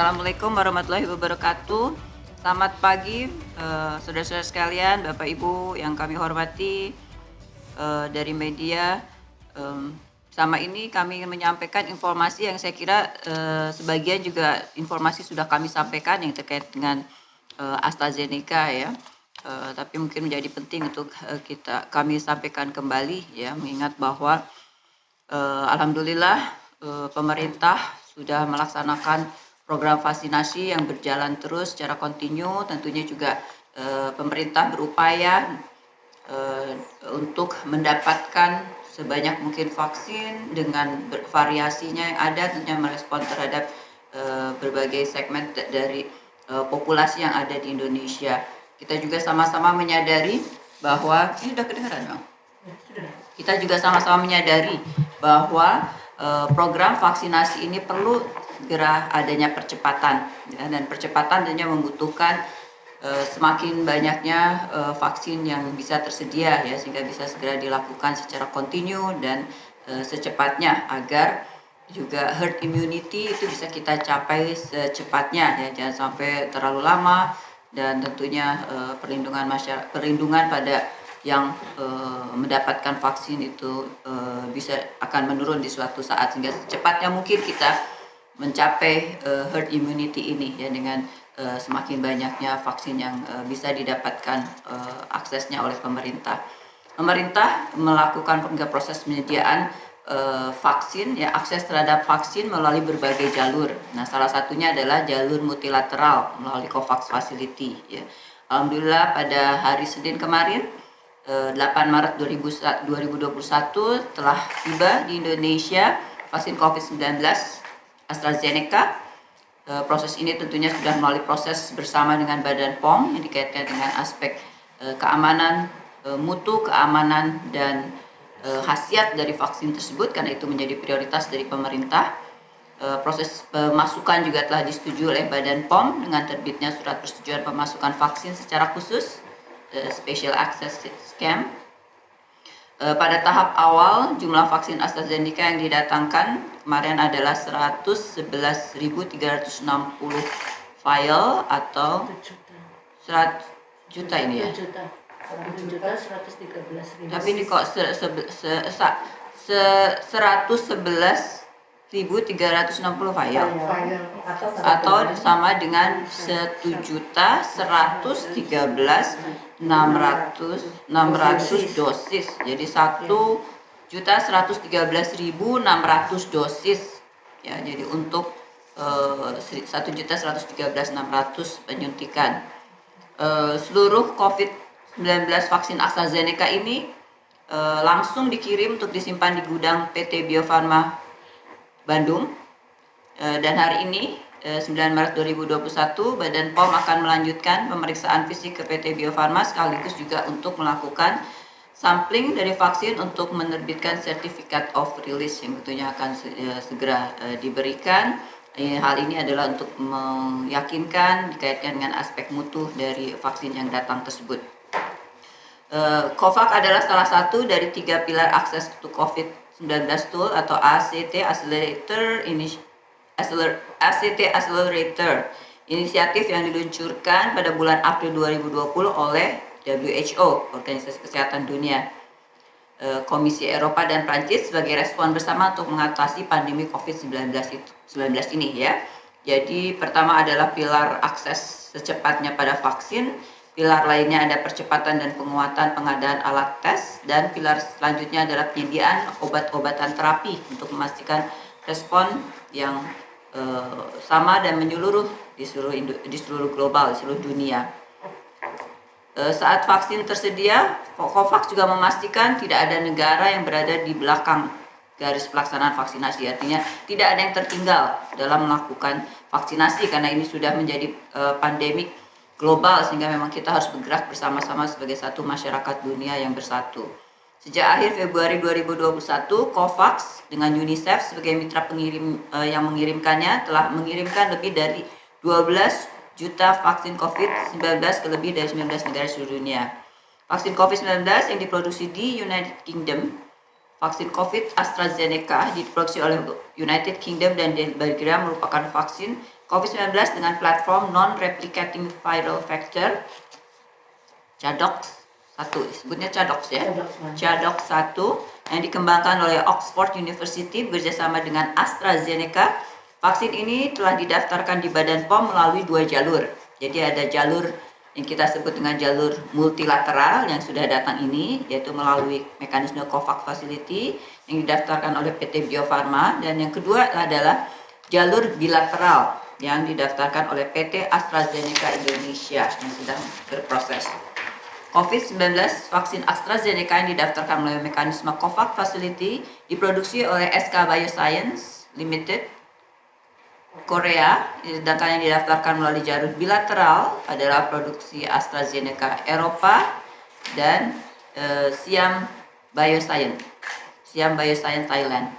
Assalamualaikum warahmatullahi wabarakatuh. Selamat pagi, saudara-saudara sekalian, Bapak Ibu yang kami hormati dari media. Sama ini kami ingin menyampaikan informasi yang saya kira sebagian juga informasi sudah kami sampaikan yang terkait dengan AstraZeneca ya. Tapi mungkin menjadi penting untuk kami sampaikan kembali ya, mengingat bahwa alhamdulillah pemerintah sudah melaksanakan program vaksinasi yang berjalan terus secara kontinu. Tentunya juga pemerintah berupaya untuk mendapatkan sebanyak mungkin vaksin dengan variasinya yang ada, tentunya merespon terhadap berbagai segmen dari populasi yang ada di Indonesia. Kita juga sama-sama menyadari bahwa ini sudah kedengaran, Bang? Kita juga sama-sama menyadari bahwa program vaksinasi ini perlu segera adanya percepatan ya, dan percepatan tentunya membutuhkan semakin banyaknya vaksin yang bisa tersedia ya, sehingga bisa segera dilakukan secara kontinu dan secepatnya agar juga herd immunity itu bisa kita capai secepatnya ya, jangan sampai terlalu lama, dan tentunya perlindungan pada yang mendapatkan vaksin itu bisa akan menurun di suatu saat, sehingga secepatnya mungkin kita mencapai herd immunity ini ya, dengan semakin banyaknya vaksin yang bisa didapatkan aksesnya oleh pemerintah. Pemerintah melakukan proses penyediaan vaksin ya, akses terhadap vaksin melalui berbagai jalur. Nah, salah satunya adalah jalur multilateral melalui COVAX Facility ya. Alhamdulillah pada hari Senin kemarin 8 Maret 2021 telah tiba di Indonesia vaksin COVID-19 AstraZeneca. Proses ini tentunya sudah melalui proses bersama dengan Badan POM yang dikaitkan dengan aspek keamanan, mutu, keamanan, dan khasiat dari vaksin tersebut, karena itu menjadi prioritas dari pemerintah. Proses pemasukan juga telah disetujui oleh Badan POM dengan terbitnya surat persetujuan pemasukan vaksin secara khusus, Special Access Scheme. Pada tahap awal jumlah vaksin AstraZeneca yang didatangkan kemarin adalah 111.360 vial atau 100 juta ini ya. 113.000. Tapi ini kok 111.360 vial atau sama dengan 1.113.600 dosis. Jadi 1.113.600 dosis ya. Jadi untuk 1.113.600 penyuntikan. Seluruh COVID-19 vaksin AstraZeneca ini langsung dikirim untuk disimpan di gudang PT Bio Farma Bandung, dan hari ini 9 Maret 2021 Badan POM akan melanjutkan pemeriksaan fisik ke PT Bio Farma sekaligus juga untuk melakukan sampling dari vaksin untuk menerbitkan Certificate of Release yang tentunya akan segera diberikan. Hal ini adalah untuk meyakinkan dikaitkan dengan aspek mutu dari vaksin yang datang tersebut. COVAX adalah salah satu dari 3 pilar akses to COVID-19 Tool atau ACT Accelerator, inisiatif yang diluncurkan pada bulan April 2020 oleh WHO, Organisasi Kesehatan Dunia, Komisi Eropa dan Prancis sebagai respon bersama untuk mengatasi pandemi COVID-19 ini ya. Jadi pertama adalah pilar akses secepatnya pada vaksin, pilar lainnya ada percepatan dan penguatan pengadaan alat tes, dan pilar selanjutnya adalah penyediaan obat-obatan terapi untuk memastikan respon yang sama dan menyeluruh di seluruh global, di seluruh dunia. Saat vaksin tersedia, COVAX juga memastikan tidak ada negara yang berada di belakang garis pelaksanaan vaksinasi. Artinya tidak ada yang tertinggal dalam melakukan vaksinasi, karena ini sudah menjadi pandemik global, sehingga memang kita harus bergerak bersama-sama sebagai satu masyarakat dunia yang bersatu. Sejak akhir Februari 2021, COVAX dengan UNICEF sebagai mitra pengirim yang mengirimkannya telah mengirimkan lebih dari 12 juta vaksin COVID-19 ke lebih dari 19 negara seluruh dunia. Vaksin COVID-19 yang diproduksi di United Kingdom, vaksin COVID AstraZeneca diproduksi oleh United Kingdom dan Belgia merupakan vaksin COVID-19 dengan platform non-replicating viral vector ChAdOx1, sebutnya ChAdOx ya, ChAdOx1 yang dikembangkan oleh Oxford University bekerjasama dengan AstraZeneca. Vaksin ini telah didaftarkan di Badan POM melalui 2 jalur. Jadi ada jalur yang kita sebut dengan jalur multilateral yang sudah datang ini, yaitu melalui mekanisme COVAX Facility yang didaftarkan oleh PT Bio Farma, dan yang kedua adalah jalur bilateral yang didaftarkan oleh PT AstraZeneca Indonesia yang sedang berproses. COVID-19 vaksin AstraZeneca yang didaftarkan melalui mekanisme COVAX Facility diproduksi oleh SK Bioscience Limited Korea, sedangkan yang didaftarkan melalui jalur bilateral adalah produksi AstraZeneca Eropa dan Siam Bioscience Thailand.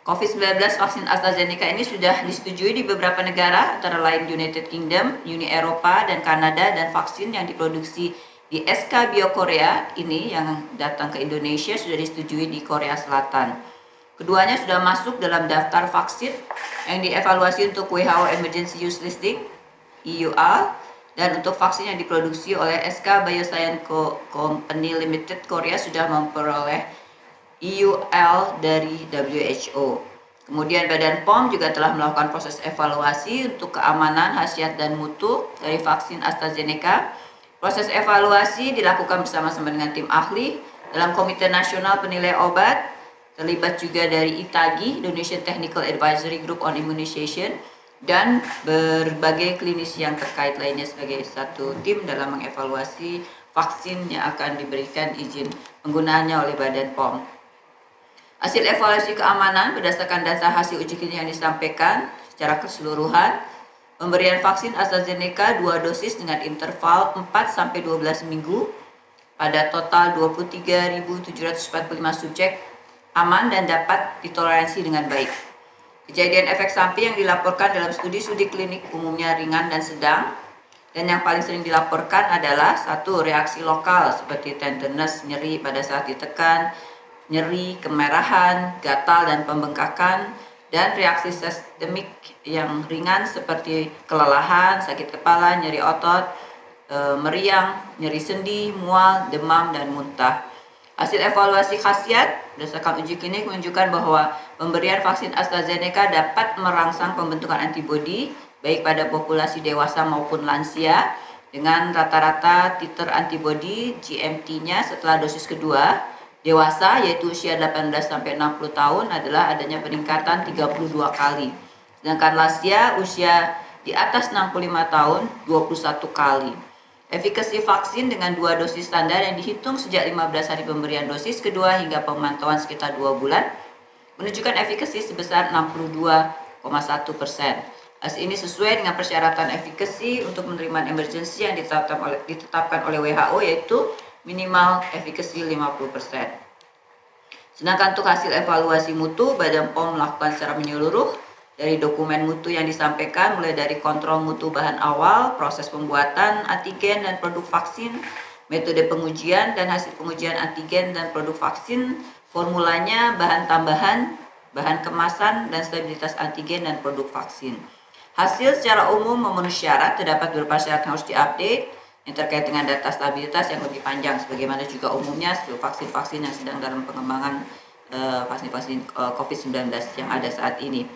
COVID-19 vaksin AstraZeneca ini sudah disetujui di beberapa negara, antara lain United Kingdom, Uni Eropa, dan Kanada, dan vaksin yang diproduksi di SK Bio Korea ini yang datang ke Indonesia sudah disetujui di Korea Selatan. Keduanya sudah masuk dalam daftar vaksin yang dievaluasi untuk WHO Emergency Use Listing, EUL, dan untuk vaksin yang diproduksi oleh SK Bioscience Company Limited Korea sudah memperoleh EUL dari WHO. Kemudian Badan POM juga telah melakukan proses evaluasi untuk keamanan, khasiat, dan mutu dari vaksin AstraZeneca. Proses evaluasi dilakukan bersama-sama dengan tim ahli dalam Komite Nasional Penilai Obat, terlibat juga dari ITAGI, Indonesian Technical Advisory Group on Immunization, dan berbagai klinisi yang terkait lainnya sebagai satu tim dalam mengevaluasi vaksin yang akan diberikan izin penggunaannya oleh Badan POM. Hasil evaluasi keamanan berdasarkan data hasil uji klinik yang disampaikan secara keseluruhan, pemberian vaksin AstraZeneca 2 dosis dengan interval 4-12 minggu pada total 23.745 subjek aman dan dapat ditoleransi dengan baik. Kejadian efek samping yang dilaporkan dalam studi-studi klinik umumnya ringan dan sedang, dan yang paling sering dilaporkan adalah 1. Reaksi lokal seperti tenderness, nyeri pada saat ditekan, nyeri, kemerahan, gatal, dan pembengkakan, dan reaksi sistemik yang ringan seperti kelelahan, sakit kepala, nyeri otot, meriang, nyeri sendi, mual, demam, dan muntah. Hasil evaluasi khasiat berdasarkan uji klinik menunjukkan bahwa pemberian vaksin AstraZeneca dapat merangsang pembentukan antibodi baik pada populasi dewasa maupun lansia, dengan rata-rata titer antibodi GMT-nya setelah dosis kedua. Dewasa yaitu usia 18-60 tahun adalah adanya peningkatan 32 kali. Sedangkan lansia usia di atas 65 tahun 21 kali. Efikasi vaksin dengan 2 dosis standar yang dihitung sejak 15 hari pemberian dosis kedua hingga pemantauan sekitar 2 bulan menunjukkan efikasi sebesar 62,1%. Hasil ini sesuai dengan persyaratan efikasi untuk penerimaan emergency yang ditetapkan oleh WHO, yaitu minimal efikasi 50%. Sedangkan untuk hasil evaluasi mutu, Badan POM melakukan secara menyeluruh dari dokumen mutu yang disampaikan, mulai dari kontrol mutu bahan awal, proses pembuatan antigen dan produk vaksin, metode pengujian dan hasil pengujian antigen dan produk vaksin, formulanya, bahan tambahan, bahan kemasan, dan stabilitas antigen dan produk vaksin. Hasil secara umum memenuhi syarat, terdapat beberapa syarat yang harus diupdate yang terkait dengan data stabilitas yang lebih panjang, sebagaimana juga umumnya vaksin-vaksin yang sedang dalam pengembangan vaksin-vaksin COVID-19 yang ada saat ini.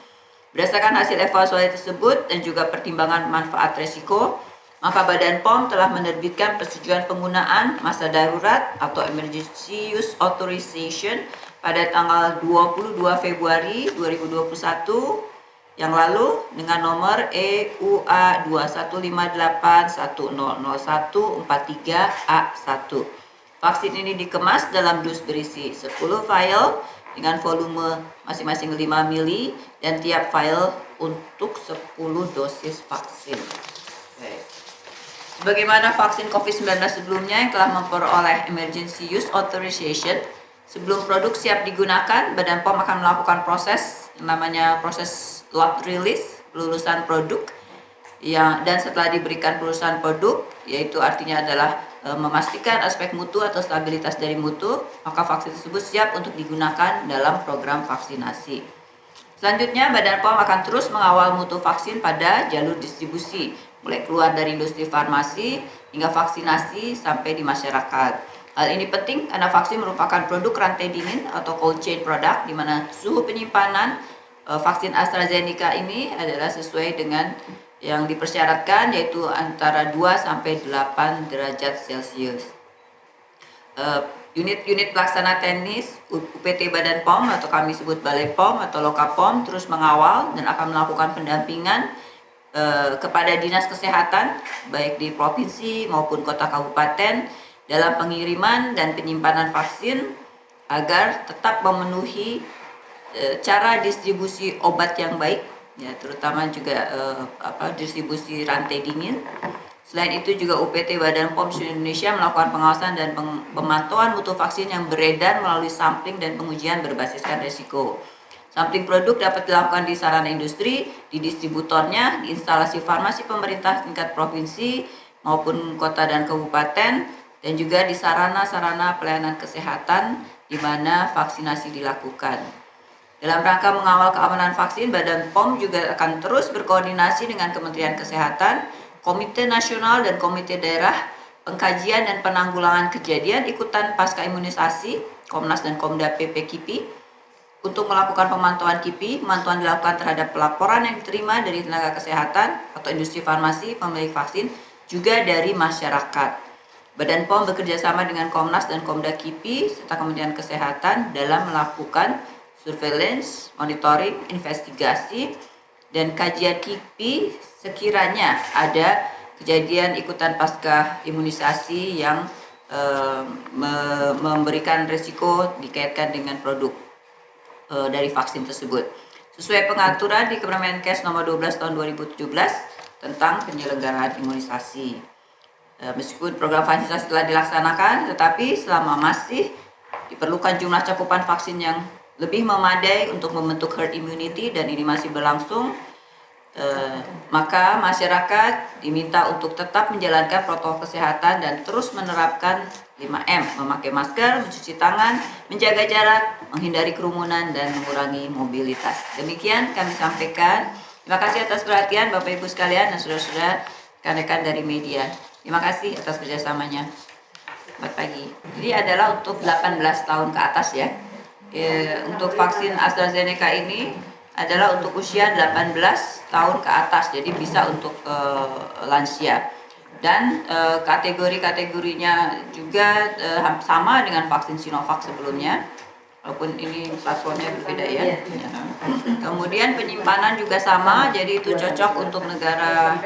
Berdasarkan hasil evaluasi tersebut dan juga pertimbangan manfaat resiko, maka Badan POM telah menerbitkan persetujuan penggunaan masa darurat atau Emergency Use Authorization pada tanggal 22 Februari 2021 yang lalu dengan nomor EUA 2158100143A1. Vaksin ini dikemas dalam dus berisi 10 vial dengan volume masing-masing 5 mili dan tiap vial untuk 10 dosis vaksin. Baik. Sebagaimana vaksin COVID-19 sebelumnya yang telah memperoleh Emergency Use Authorization, sebelum produk siap digunakan, Badan POM akan melakukan proses yang namanya proses lot release, pelulusan produk, dan setelah diberikan pelulusan produk, yaitu artinya adalah memastikan aspek mutu atau stabilitas dari mutu, maka vaksin tersebut siap untuk digunakan dalam program vaksinasi. Selanjutnya, Badan POM akan terus mengawal mutu vaksin pada jalur distribusi, mulai keluar dari industri farmasi hingga vaksinasi sampai di masyarakat. Hal ini penting karena vaksin merupakan produk rantai dingin atau cold chain product, di mana suhu penyimpanan vaksin AstraZeneca ini adalah sesuai dengan yang dipersyaratkan, yaitu antara 2 sampai 8 derajat Celcius. Unit-unit pelaksana teknis UPT Badan POM atau kami sebut Balai POM atau Lokapom terus mengawal dan akan melakukan pendampingan kepada dinas kesehatan baik di provinsi maupun kota kabupaten dalam pengiriman dan penyimpanan vaksin agar tetap memenuhi cara distribusi obat yang baik, ya, terutama juga distribusi rantai dingin. Selain itu juga UPT Badan POM seluruh Indonesia melakukan pengawasan dan pemantauan mutu vaksin yang beredar melalui sampling dan pengujian berbasiskan resiko. Sampling produk dapat dilakukan di sarana industri, di distributornya, di instalasi farmasi pemerintah tingkat provinsi maupun kota dan kabupaten, dan juga di sarana-sarana pelayanan kesehatan di mana vaksinasi dilakukan. Dalam rangka mengawal keamanan vaksin, Badan POM juga akan terus berkoordinasi dengan Kementerian Kesehatan, Komite Nasional dan Komite Daerah Pengkajian dan Penanggulangan Kejadian Ikutan Pasca Imunisasi, Komnas dan Komda PP KIPI, untuk melakukan pemantauan KIPI. Pemantauan dilakukan terhadap pelaporan yang diterima dari tenaga kesehatan atau industri farmasi, pemilik vaksin, juga dari masyarakat. Badan POM bekerjasama dengan Komnas dan Komda KIPI serta Kementerian Kesehatan dalam melakukan surveillance, monitoring, investigasi, dan kajian KIPI sekiranya ada kejadian ikutan pasca imunisasi yang memberikan risiko dikaitkan dengan produk dari vaksin tersebut. Sesuai pengaturan di Kemenkes nomor 12 tahun 2017 tentang penyelenggaraan imunisasi. Meskipun program vaksinasi telah dilaksanakan, tetapi selama masih diperlukan jumlah cakupan vaksin yang lebih memadai untuk membentuk herd immunity dan ini masih berlangsung, maka masyarakat diminta untuk tetap menjalankan protokol kesehatan dan terus menerapkan 5M, memakai masker, mencuci tangan, menjaga jarak, menghindari kerumunan, dan mengurangi mobilitas. Demikian kami sampaikan. Terima kasih atas perhatian Bapak Ibu sekalian dan saudara-saudara rekan-rekan dari media. Terima kasih atas kerjasamanya. Selamat pagi. Jadi adalah untuk 18 tahun ke atas ya. Untuk vaksin AstraZeneca ini adalah untuk usia 18 tahun ke atas, jadi bisa untuk lansia. Dan kategori-kategorinya juga sama dengan vaksin Sinovac sebelumnya, walaupun ini platformnya berbeda ya. Kemudian penyimpanan juga sama, jadi itu cocok untuk negara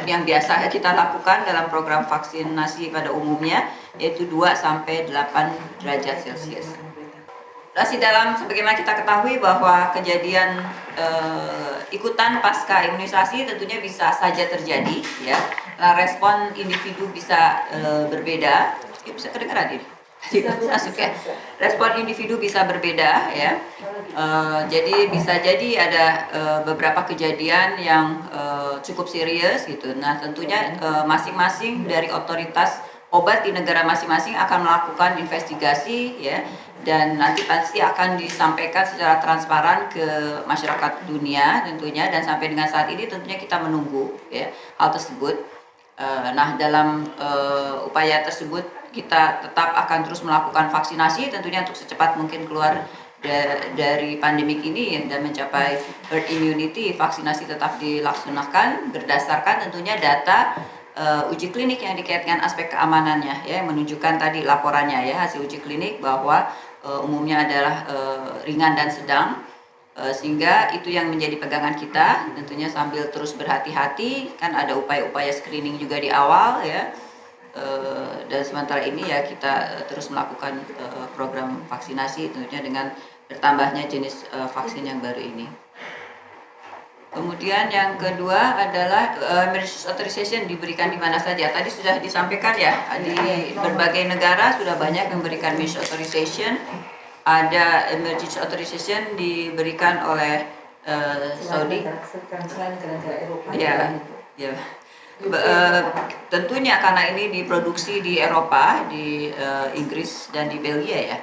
yang biasa kita lakukan dalam program vaksinasi pada umumnya, yaitu 2 sampai 8 derajat Celcius. Masih dalam, sebagaimana kita ketahui bahwa kejadian ikutan pasca imunisasi tentunya bisa saja terjadi ya. Nah, respon individu bisa berbeda. Bisa kedengaran ini? Masuk ya. Respon individu bisa berbeda ya. Jadi bisa jadi ada beberapa kejadian yang cukup serius gitu. Nah, tentunya masing-masing dari otoritas obat di negara masing-masing akan melakukan investigasi ya, dan nanti pasti akan disampaikan secara transparan ke masyarakat dunia tentunya, dan sampai dengan saat ini tentunya kita menunggu ya hal tersebut. Nah, dalam upaya tersebut kita tetap akan terus melakukan vaksinasi tentunya untuk secepat mungkin keluar dari pandemik ini dan mencapai herd immunity. Vaksinasi tetap dilaksanakan berdasarkan tentunya data uji klinik yang dikaitkan aspek keamanannya ya, menunjukkan tadi laporannya ya, hasil uji klinik bahwa umumnya adalah ringan dan sedang, sehingga itu yang menjadi pegangan kita tentunya sambil terus berhati-hati, kan ada upaya-upaya screening juga di awal ya, dan sementara ini ya kita terus melakukan program vaksinasi tentunya dengan bertambahnya jenis vaksin yang baru ini. Kemudian yang kedua adalah emergency authorization diberikan di mana saja. Tadi sudah disampaikan ya, di berbagai negara sudah banyak memberikan emergency authorization. Ada emergency authorization diberikan oleh Saudi. Ya, ya. Tentunya karena ini diproduksi di Eropa, di Inggris dan di Belgia ya.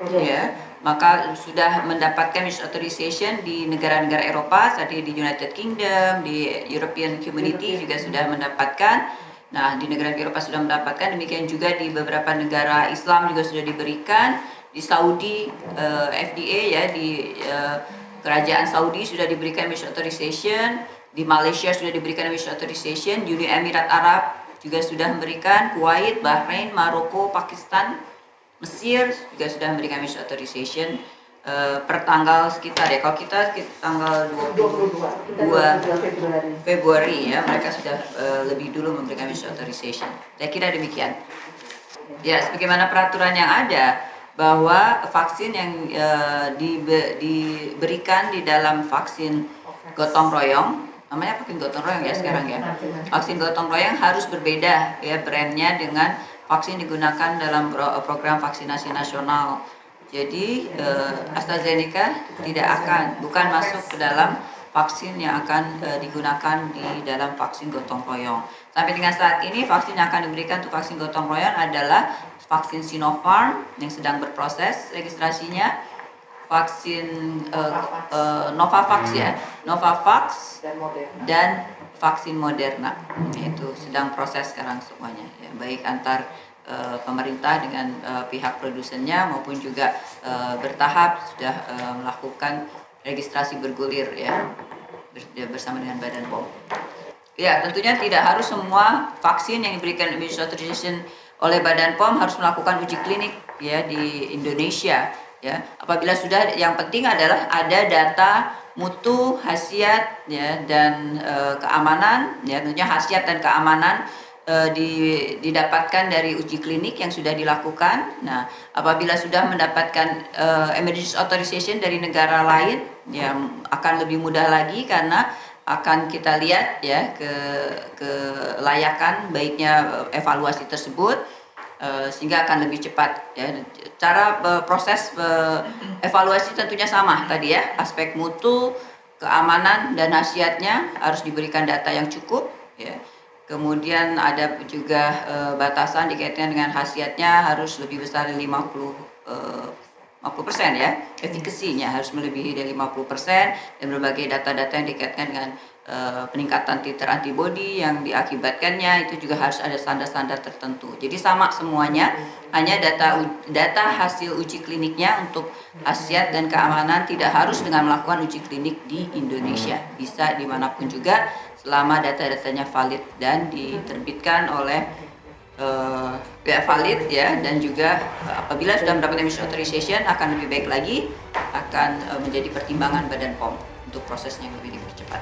Ya. maka sudah mendapatkan emergency authorization di negara-negara Eropa, tadi di United Kingdom, di European Community juga sudah mendapatkan. Nah, di negara Eropa sudah mendapatkan, demikian juga di beberapa negara Islam juga sudah diberikan. Di Saudi FDA ya, di kerajaan Saudi sudah diberikan emergency authorization, di Malaysia sudah diberikan emergency authorization, di Uni Emirat Arab juga sudah memberikan, Kuwait, Bahrain, Maroko, Pakistan, Mesir juga sudah memberikan emergency authorization per tanggal sekitar ya, kalau kita tanggal 22 Februari ya, mereka sudah lebih dulu memberikan emergency authorization. Saya kira demikian. Ya, sebagaimana peraturan yang ada bahwa vaksin yang diberikan di dalam vaksin gotong royong, namanya vaksin gotong royong ya sekarang ya. Vaksin gotong royong harus berbeda ya brandnya dengan vaksin digunakan dalam program vaksinasi nasional. Jadi AstraZeneca bukan masuk ke dalam vaksin yang akan digunakan di dalam vaksin gotong royong. Sampai dengan saat ini vaksin yang akan diberikan untuk vaksin gotong royong adalah vaksin Sinopharm yang sedang berproses registrasinya, vaksin Novavax ya, Novavax dan vaksin Moderna. Itu sedang proses sekarang semuanya ya, baik antar pemerintah dengan pihak produsennya maupun juga bertahap sudah melakukan registrasi bergulir ya bersama dengan Badan POM. Ya, tentunya tidak harus semua vaksin yang diberikan emergency authorization oleh Badan POM harus melakukan uji klinik ya di Indonesia ya. Apabila sudah, yang penting adalah ada data mutu, khasiat ya dan keamanan ya, tentunya khasiat dan keamanan didapatkan dari uji klinik yang sudah dilakukan. Nah, apabila sudah mendapatkan emergency authorization dari negara lain, ya akan lebih mudah lagi karena akan kita lihat ya kelayakan baiknya evaluasi tersebut sehingga akan lebih cepat ya. Cara proses evaluasi tentunya sama tadi ya, aspek mutu, keamanan dan khasiatnya harus diberikan data yang cukup ya. Kemudian ada juga batasan dikaitkan dengan khasiatnya harus lebih besar dari 50% ya, efikasinya harus melebihi dari 50%, dan berbagai data-data yang dikaitkan dengan peningkatan titer antibodi yang diakibatkannya itu juga harus ada standar-standar tertentu. Jadi sama semuanya, hanya data hasil uji kliniknya untuk khasiat dan keamanan tidak harus dengan melakukan uji klinik di Indonesia, bisa dimanapun juga selama data-datanya valid dan diterbitkan oleh valid ya, dan juga apabila sudah mendapatkan emergency authorization akan lebih baik lagi, akan menjadi pertimbangan Badan POM untuk prosesnya yang lebih dipercepat.